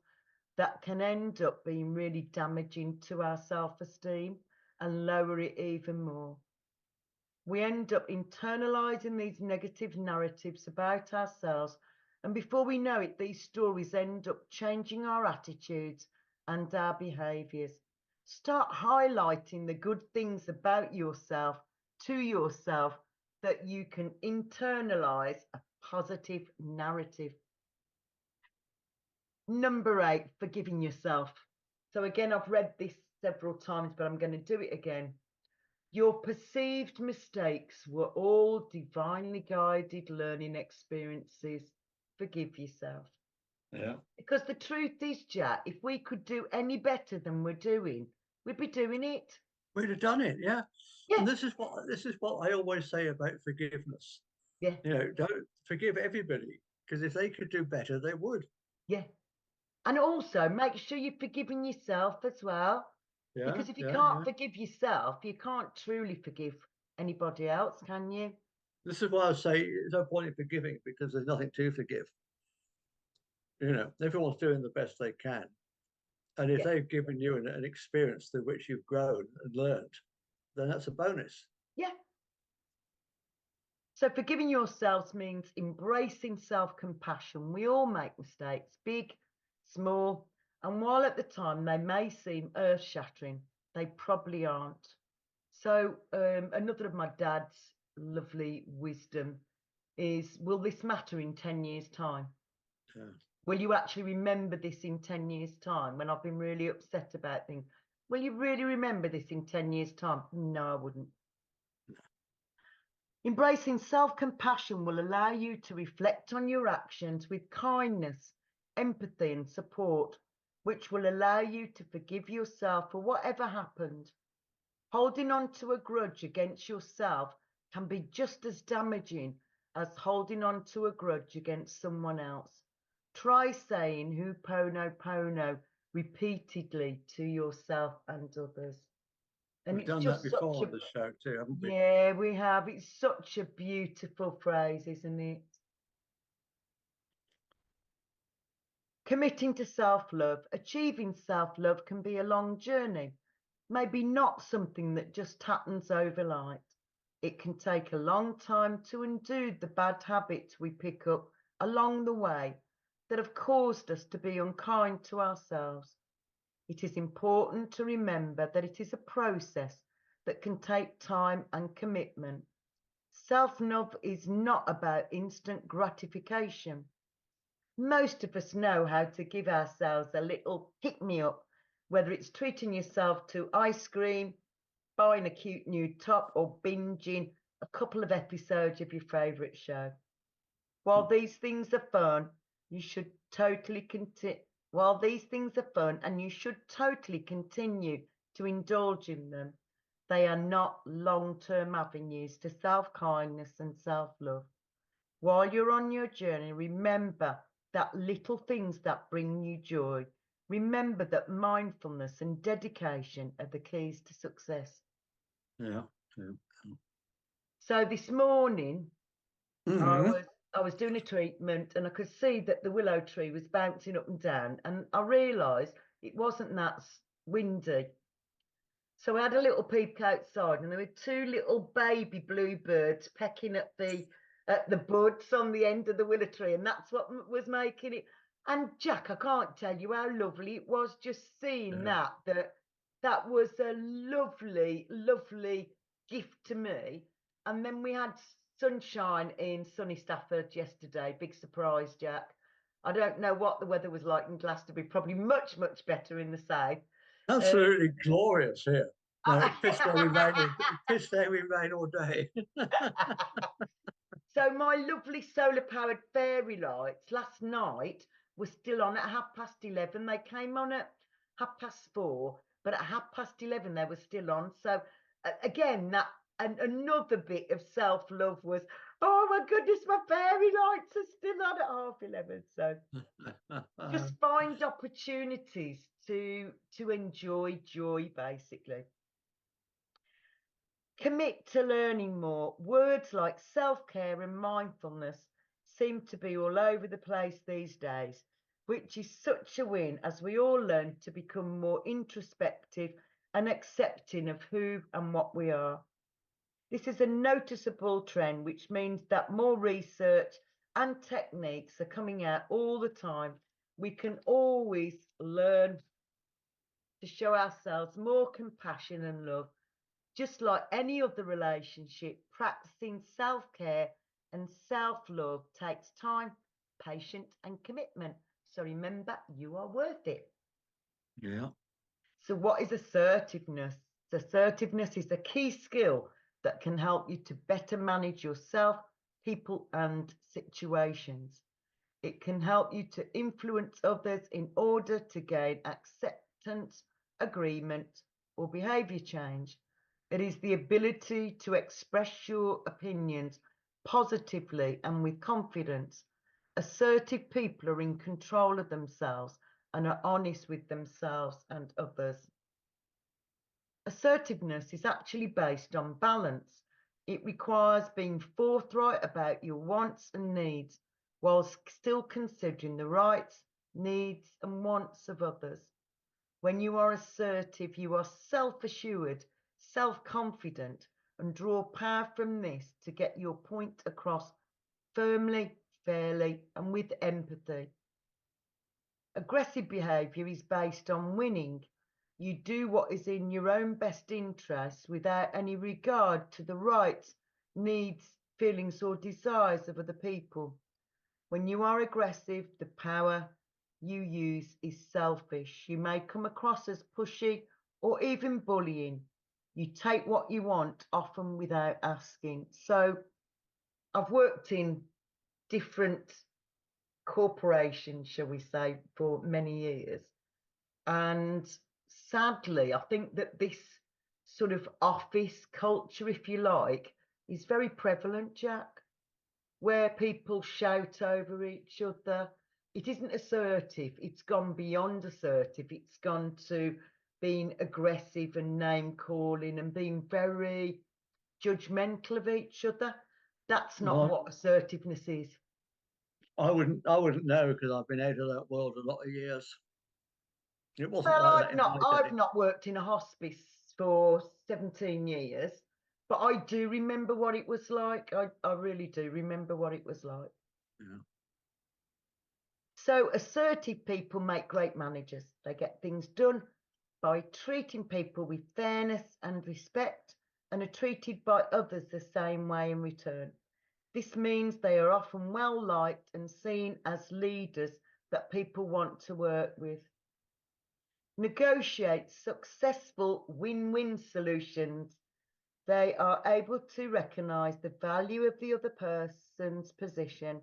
S2: that can end up being really damaging to our self-esteem and lower it even more. We end up internalizing these negative narratives about ourselves, and before we know it, these stories end up changing our attitudes and our behaviors. Start highlighting the good things about yourself to yourself that you can internalize a positive narrative. Number 8, forgiving yourself. So again, I've read this several times, but I'm going to do it again. Your perceived mistakes were all divinely guided learning experiences. Forgive yourself.
S1: Yeah.
S2: Because the truth is, Jack, if we could do any better than we're doing, we'd be doing it.
S1: We'd have done it, yeah.
S2: Yeah.
S1: And this is what I always say about forgiveness.
S2: Yeah.
S1: You know, don't forgive everybody, because if they could do better, they would.
S2: Yeah. And also make sure you're forgiving yourself as well.
S1: Yeah,
S2: Because if you
S1: yeah,
S2: can't
S1: yeah.
S2: forgive yourself, you can't truly forgive anybody else, can you?
S1: This is why I say there's no point in forgiving, because there's nothing to forgive. You know, everyone's doing the best they can. And if
S2: Yeah.
S1: they've given you an experience through which you've grown and learned, then that's a bonus.
S2: Yeah. So forgiving yourselves means embracing self-compassion. We all make mistakes, big, small, and while at the time they may seem earth-shattering, they probably aren't. So another of my dad's lovely wisdom is, will this matter in 10 years' time?
S1: Yeah.
S2: Will you actually remember this in 10 years' time when I've been really upset about things? Will you really remember this in 10 years' time? No, I wouldn't. Embracing self-compassion will allow you to reflect on your actions with kindness, empathy, and support, which will allow you to forgive yourself for whatever happened. Holding on to a grudge against yourself can be just as damaging as holding on to a grudge against someone else. Try saying Ho'oponopono repeatedly to yourself and others. And
S1: We've
S2: it's
S1: done that
S2: just
S1: before
S2: such
S1: on the show too, haven't we?
S2: yeah, we have. It's such a beautiful phrase, isn't it? Committing to self-love, achieving self-love can be a long journey. Maybe not something that just happens overnight. It can take a long time to undo the bad habits we pick up along the way that have caused us to be unkind to ourselves. It is important to remember that it is a process that can take time and commitment. Self-love is not about instant gratification. Most of us know how to give ourselves a little pick-me-up, whether it's treating yourself to ice cream, buying a cute new top, or binging a couple of episodes of your favourite show. While these things are fun, you should totally continue. While these things are fun and you should totally continue to indulge in them, they are not long-term avenues to self-kindness and self-love. While you're on your journey, remember that little things that bring you joy. Remember that mindfulness and dedication are the keys to success.
S1: Yeah.
S2: So this morning,
S1: Mm-hmm.
S2: I was doing a treatment and I could see that the willow tree was bouncing up and down, and I realised it wasn't that windy. So I had a little peek outside, and there were two little baby bluebirds pecking at the buds on the end of the willow tree, and that's what was making it. And Jack, I can't tell you how lovely it was just seeing
S1: Yeah.
S2: that was a lovely, lovely gift to me. And then we had sunshine in sunny Stafford yesterday. Big surprise, Jack. I don't know what the weather was like in Glastonbury. Probably much, much better in the south.
S1: Absolutely glorious here. No, it pissed where we rain all, it pissed there we rain all day.
S2: So my lovely solar-powered fairy lights last night were still on at 11:30. They came on at 4:30, but at 11:30 they were still on. So again, that and another bit of self-love was, oh my goodness, my fairy lights are still on at 11:30. So just find opportunities to enjoy joy, basically. Commit to learning more. Words like self-care and mindfulness seem to be all over the place these days, which is such a win as we all learn to become more introspective and accepting of who and what we are. This is a noticeable trend, which means that more research and techniques are coming out all the time. We can always learn to show ourselves more compassion and love. Just like any other relationship, practicing self-care and self-love takes time, patience, and commitment. So remember, you are worth it.
S1: Yeah.
S2: So what is assertiveness? Assertiveness is a key skill that can help you to better manage yourself, people, and situations. It can help you to influence others in order to gain acceptance, agreement, or behavior change. It is the ability to express your opinions positively and with confidence. Assertive people are in control of themselves and are honest with themselves and others. Assertiveness is actually based on balance. It requires being forthright about your wants and needs whilst still considering the rights, needs, and wants of others. When you are assertive, you are self-assured, self-confident, and draw power from this to get your point across firmly, fairly, and with empathy. Aggressive behaviour is based on winning. You do what is in your own best interest without any regard to the rights, needs, feelings, or desires of other people. When you are aggressive, the power you use is selfish. You may come across as pushy or even bullying. You take what you want, often without asking. So I've worked in different corporations, shall we say, for many years. And sadly, I think that this sort of office culture, if you like, is very prevalent, Jack, where people shout over each other. It isn't assertive. It's gone beyond assertive. It's gone to being aggressive and name calling and being very judgmental of each other. That's not
S1: Well,
S2: what assertiveness is.
S1: I wouldn't know, because I've been out of that world a lot of years. It wasn't
S2: Well,
S1: like that in my
S2: I've
S1: day.
S2: not worked in a hospice for 17 years, but I do remember what it was like. I really do remember what it was like.
S1: Yeah.
S2: So assertive people make great managers. They get things done by treating people with fairness and respect, and are treated by others the same way in return. This means they are often well liked and seen as leaders that people want to work with. Negotiate successful win-win solutions. They are able to recognise the value of the other person's position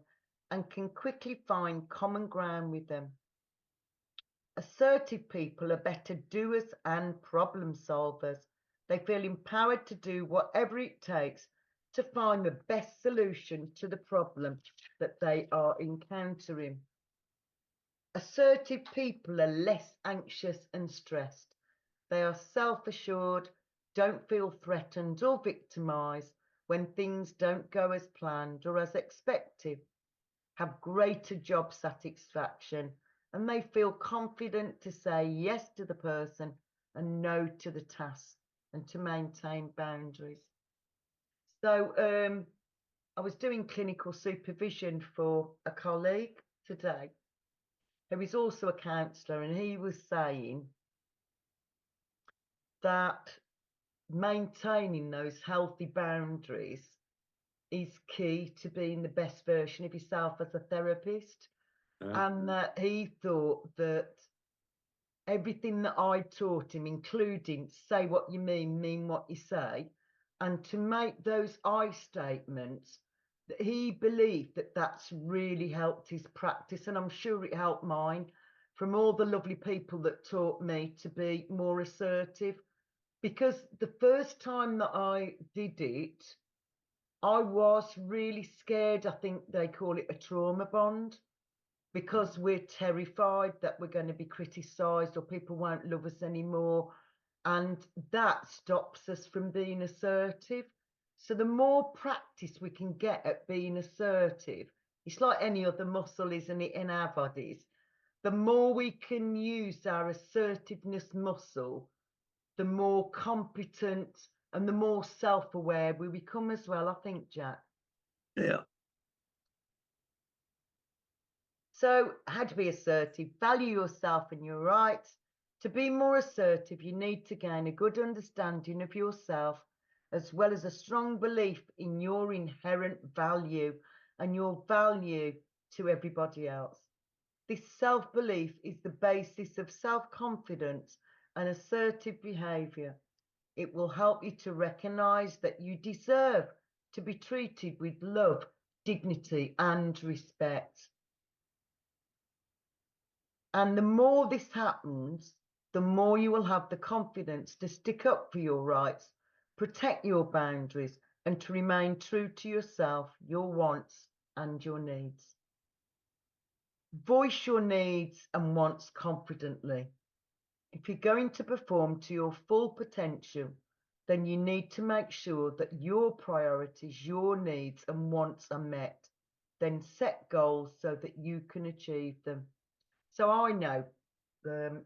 S2: and can quickly find common ground with them. Assertive people are better doers and problem solvers. They feel empowered to do whatever it takes to find the best solution to the problem that they are encountering. Assertive people are less anxious and stressed. They are self-assured, don't feel threatened or victimised when things don't go as planned or as expected, have greater job satisfaction, and they feel confident to say yes to the person and no to the task, and to maintain boundaries. So I was doing clinical supervision for a colleague today who is also a counsellor, and he was saying that maintaining those healthy boundaries is key to being the best version of yourself as a therapist. And that he thought that everything that I taught him, including say what you mean what you say, and to make those I statements, that he believed that that's really helped his practice. And I'm sure it helped mine, from all the lovely people that taught me to be more assertive. Because the first time that I did it, I was really scared. I think they call it a trauma bond, because we're terrified that we're going to be criticised or people won't love us anymore. And that stops us from being assertive. So the more practice we can get at being assertive, it's like any other muscle, isn't it, in our bodies? The more we can use our assertiveness muscle, the more competent and the more self-aware we become as well, I think, Jack.
S1: Yeah.
S2: So, how to be assertive? Value yourself and your rights. To be more assertive, you need to gain a good understanding of yourself, as well as a strong belief in your inherent value and your value to everybody else. This self-belief is the basis of self-confidence and assertive behaviour. It will help you to recognise that you deserve to be treated with love, dignity, and respect. And the more this happens, the more you will have the confidence to stick up for your rights, protect your boundaries, and to remain true to yourself, your wants, and your needs. Voice your needs and wants confidently. If you're going to perform to your full potential, then you need to make sure that your priorities, your needs, and wants are met. Then set goals so that you can achieve them. So I know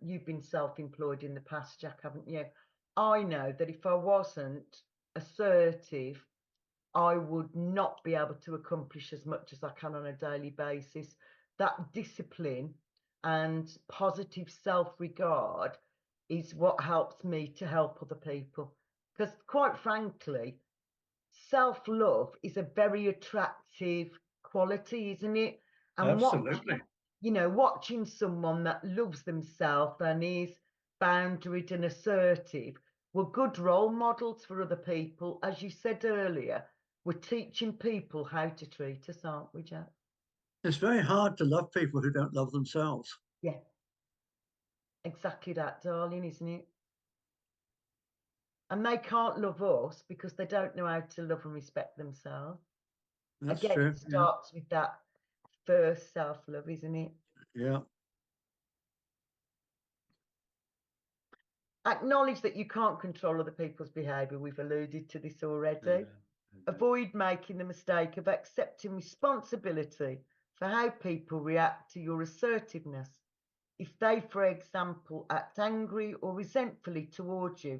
S2: you've been self-employed in the past, Jack, haven't you? I know that if I wasn't assertive, I would not be able to accomplish as much as I can on a daily basis. That discipline and positive self-regard is what helps me to help other people. Because quite frankly, self-love is a very attractive quality, isn't it? And
S1: Absolutely.
S2: watching someone that loves themselves and is boundaried and assertive, we're good role models for other people. As you said earlier, we're teaching people how to treat us, aren't we, Jack?
S1: It's very hard to love people who don't love themselves.
S2: Yeah, exactly that, darling, isn't it? And they can't love us because they don't know how to love and respect themselves.
S1: That's
S2: Again,
S1: true.
S2: it starts with that first self-love, isn't it?
S1: Yeah.
S2: Acknowledge that you can't control other people's behaviour. We've alluded to this already.
S1: Yeah.
S2: Avoid making the mistake of accepting responsibility for how people react to your assertiveness. If they, for example, act angry or resentfully towards you,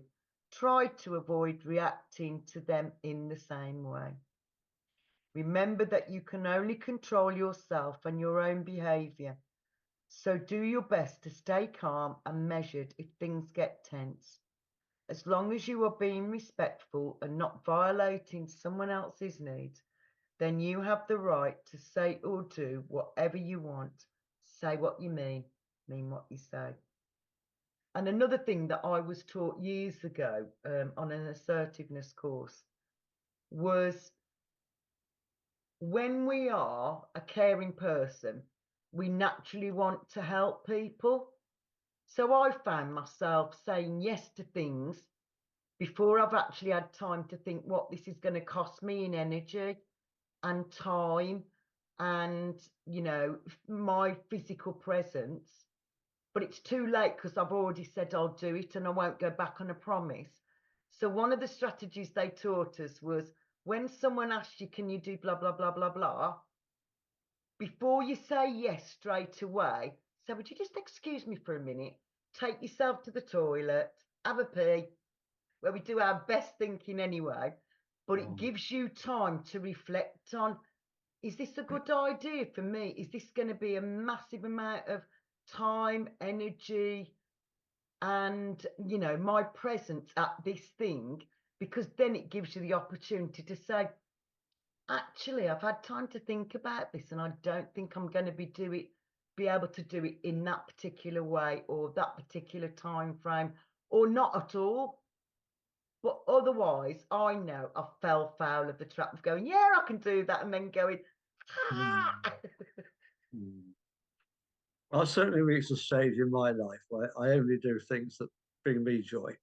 S2: try to avoid reacting to them in the same way. Remember that you can only control yourself and your own behaviour. So do your best to stay calm and measured if things get tense. As long as you are being respectful and not violating someone else's needs, then you have the right to say or do whatever you want. Say what you mean what you say. And another thing that I was taught years ago on an assertiveness course was when we are a caring person, we naturally want to help people. So I found myself saying yes to things before I've actually had time to think what this is going to cost me in energy and time and, you know, my physical presence. But it's too late because I've already said I'll do it and I won't go back on a promise. So one of the strategies they taught us was when someone asks you, can you do blah, blah, blah, blah, blah, before you say yes straight away, say, would you just excuse me for a minute? Take yourself to the toilet, have a pee, where we do our best thinking anyway, but it gives you time to reflect on, is this a good idea for me? Is this going to be a massive amount of time, energy, and, you know, my presence at this thing? Because then it gives you the opportunity to say, actually, I've had time to think about this and I don't think I'm going to be able to do it in that particular way or that particular time frame or not at all. But otherwise, I know I fell foul of the trap of going, yeah, I can do that, and then going, ah.
S1: I've certainly reached a stage in my life where I only do things that bring me joy.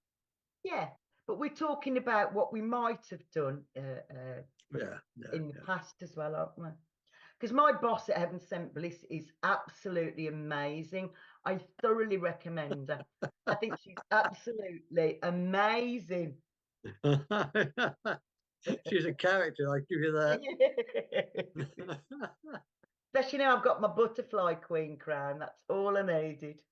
S2: Yeah, but we're talking about what we might have done in the past as well, aren't we? Because my boss at Heaven Sent Bliss is absolutely amazing. I thoroughly recommend her. I think she's absolutely amazing.
S1: She's a character, I give you that.
S2: Especially now I've got my butterfly queen crown. That's all I needed.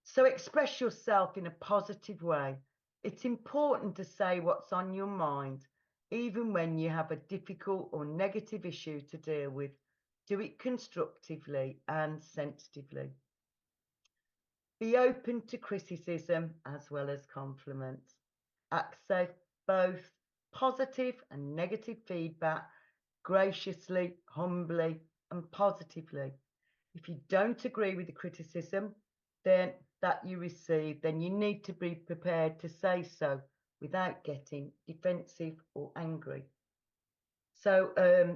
S2: So express yourself in a positive way. It's important to say what's on your mind, even when you have a difficult or negative issue to deal with. Do it constructively and sensitively. Be open to criticism as well as compliments. Accept both positive and negative feedback graciously, humbly, and positively. If you don't agree with the criticism then that you receive, then you need to be prepared to say so without getting defensive or angry. So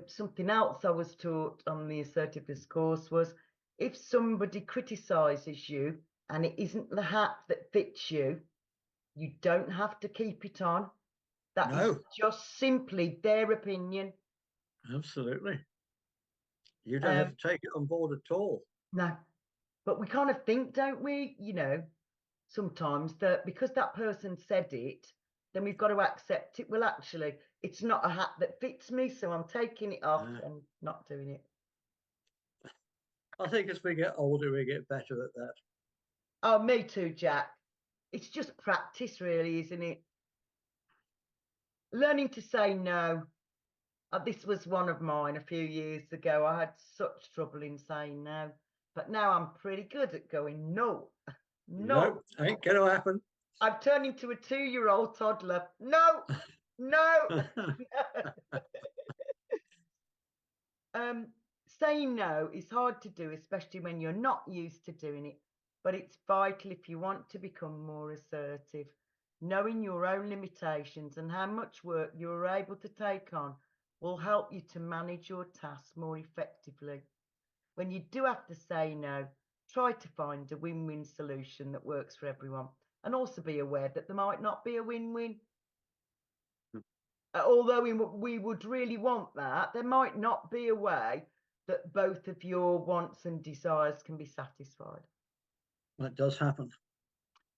S2: something else I was taught on the assertiveness course was if somebody criticizes you and it isn't the hat that fits you, you don't have to keep it on. That is just simply their opinion.
S1: Absolutely. You don't have to take it on board at all.
S2: No, but we kind of think, don't we, you know, sometimes that because that person said it, then we've got to accept it. Well, actually, it's not a hat that fits me, so I'm taking it off and not doing it.
S1: I think as we get older, we get better at that.
S2: Oh, me too, Jack. It's just practice, really, isn't it? Learning to say no. This was one of mine a few years ago. I had such trouble in saying no, but now I'm pretty good at going no. No,
S1: ain't gonna happen.
S2: I've turned into a 2-year-old toddler. No, no. Saying no is hard to do, especially when you're not used to doing it, but it's vital if you want to become more assertive. Knowing your own limitations and how much work you're able to take on will help you to manage your tasks more effectively. When you do have to say no, try to find a win-win solution that works for everyone. and also be aware that there might not be a win-win. Although we would really want that, there might not be a way that both of your wants and desires can be satisfied.
S1: That does happen.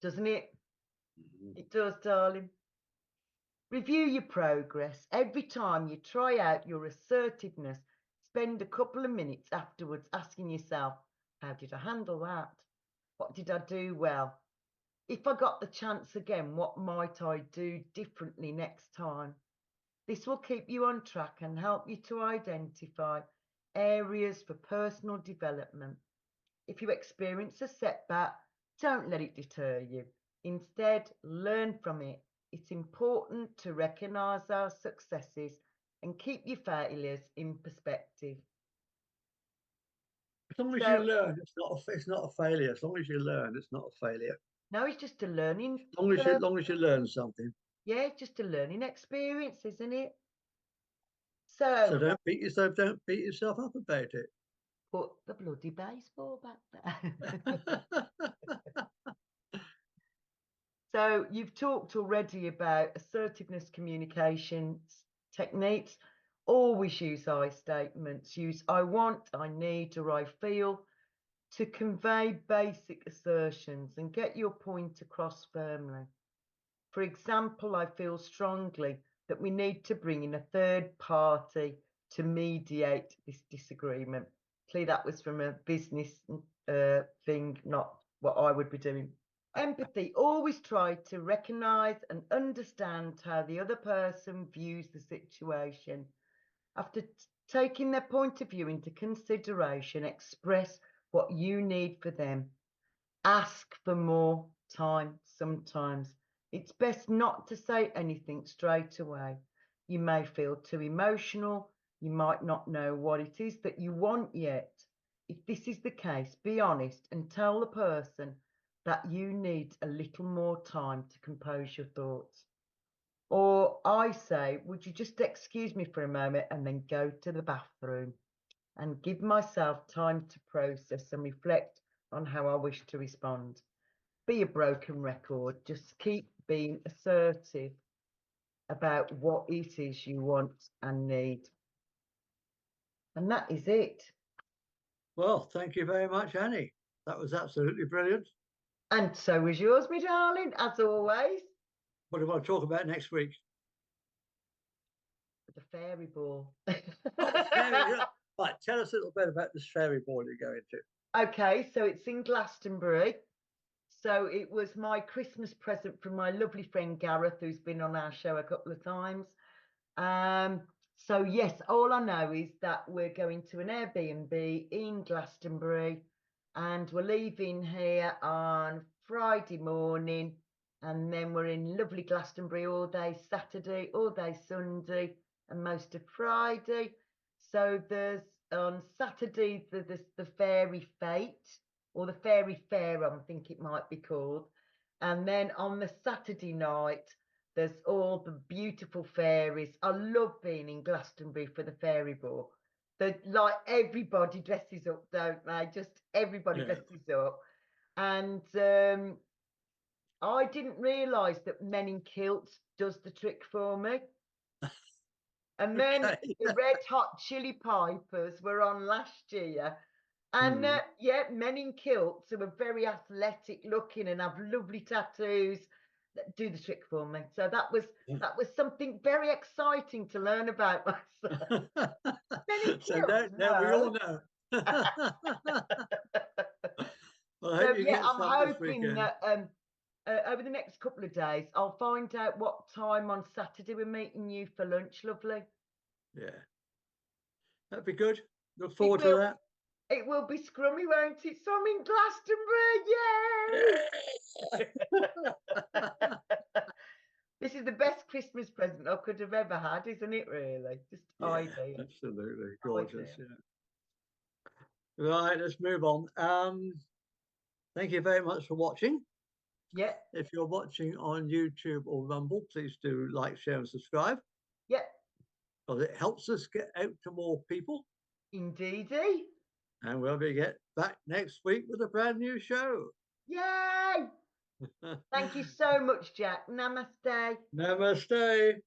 S2: Doesn't it? It does, darling. Review your progress. Every time you try out your assertiveness, spend a couple of minutes afterwards asking yourself, how did I handle that? What did I do well? If I got the chance again, what might I do differently next time? This will keep you on track and help you to identify areas for personal development. If you experience a setback, don't let it deter you. Instead, learn from it. It's important to recognize our successes and keep your failures in perspective.
S1: As long as you learn, it's not a failure. As long as you learn, it's not a failure.
S2: No, it's just a learning.
S1: As long as you learn something.
S2: Yeah, it's just a learning experience, isn't it? So
S1: don't beat yourself up about it.
S2: Put the bloody baseball back there. So you've talked already about assertiveness communication techniques. Always use I statements. Use I want, I need, or I feel to convey basic assertions and get your point across firmly. For example, I feel strongly that we need to bring in a third party to mediate this disagreement. Clearly, that was from a business thing, not what I would be doing. Empathy. Always try to recognize and understand how the other person views the situation. After taking their point of view into consideration, express what you need for them. Ask for more time sometimes. It's best not to say anything straight away. You may feel too emotional. You might not know what it is that you want yet. If this is the case, be honest and tell the person that you need a little more time to compose your thoughts. Or I say, would you just excuse me for a moment and then go to the bathroom and give myself time to process and reflect on how I wish to respond. Be a broken record. Just keep being assertive about what it is you want and need. And that is it.
S1: Well, thank you very much, Annie. That was absolutely brilliant.
S2: And so was yours, my darling, as always.
S1: What do I want to talk about next week?
S2: The fairy ball.
S1: Right, tell us a little bit about this fairy ball you're going to.
S2: Okay, so it's in Glastonbury. So it was my Christmas present from my lovely friend Gareth, who's been on our show a couple of times. So yes, all I know is that we're going to an Airbnb in Glastonbury and we're leaving here on Friday morning, and then we're in lovely Glastonbury all day Saturday, all day Sunday, and most of Friday. So there's on Saturday the Fairy Fete, or the Fairy Fair, I think it might be called. And then on the Saturday night, there's all the beautiful fairies. I love being in Glastonbury for the fairy ball. Like everybody dresses up, don't they? Just everybody dresses up. And I didn't realise that Men in Kilts does the trick for me. And then the Red Hot Chili Pipers were on last year. And Men in Kilts who are very athletic looking and have lovely tattoos that do the trick for me. So that was something very exciting to learn about myself.
S1: So now we all know. Well, I hope you get
S2: I'm
S1: some
S2: hoping
S1: this
S2: that over the next couple of days, I'll find out what time on Saturday we're meeting you for lunch, lovely.
S1: Yeah, that'd be good. Look forward to that.
S2: It will be scrummy, won't it? So I'm in Glastonbury, yay! This is the best Christmas present I could have ever had, isn't it, really? Just ideal.
S1: Absolutely gorgeous, Right, let's move on. Thank you very much for watching.
S2: Yeah.
S1: If you're watching on YouTube or Rumble, please do like, share, and subscribe.
S2: Yeah.
S1: Because it helps us get out to more people.
S2: Indeedy.
S1: And we'll be back next week with a brand new show.
S2: Yay! Thank you so much, Jack. Namaste.
S1: Namaste.